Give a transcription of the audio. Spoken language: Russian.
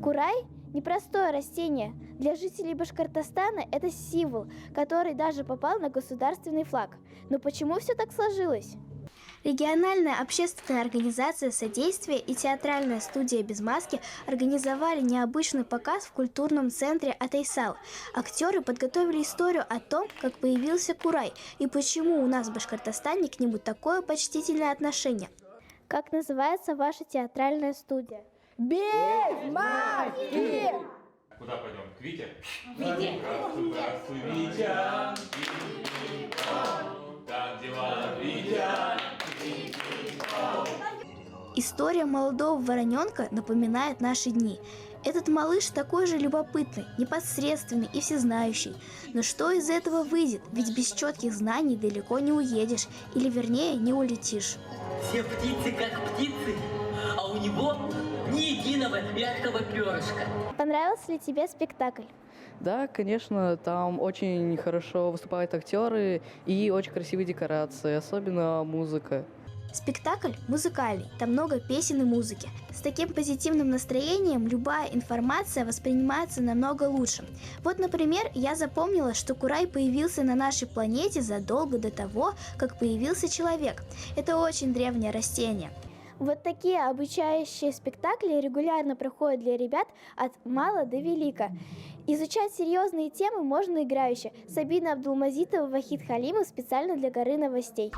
Курай – непростое растение. Для жителей Башкортостана это символ, который даже попал на государственный флаг. Но почему все так сложилось? Региональная общественная организация «Содействие» и театральная студия «Без маски» организовали необычный показ в культурном центре «Атайсал». Актеры подготовили историю о том, как появился курай и почему у нас в Башкортостане к нему такое почтительное отношение. Как называется ваша театральная студия? Без маски! Куда пойдем? К Вите? Вите! Здравствуй, Витя! Как дела, Витя? История молодого вороненка напоминает наши дни. Этот малыш такой же любопытный, непосредственный и всезнающий. Но что из этого выйдет? Ведь без четких знаний далеко не уедешь, или вернее не улетишь. Все птицы как птицы, а у него ни единого яркого перышка. Понравился ли тебе спектакль? Да, конечно, там очень хорошо выступают актеры и очень красивые декорации, особенно музыка. Спектакль музыкальный, там много песен и музыки. С таким позитивным настроением любая информация воспринимается намного лучше. Вот, например, я запомнила, что курай появился на нашей планете задолго до того, как появился человек. Это очень древнее растение. Вот такие обучающие спектакли регулярно проходят для ребят от мала до велика. Изучать серьезные темы можно играюще. Сабина Абдулмазитова, Вахид Халимов специально для Горы новостей.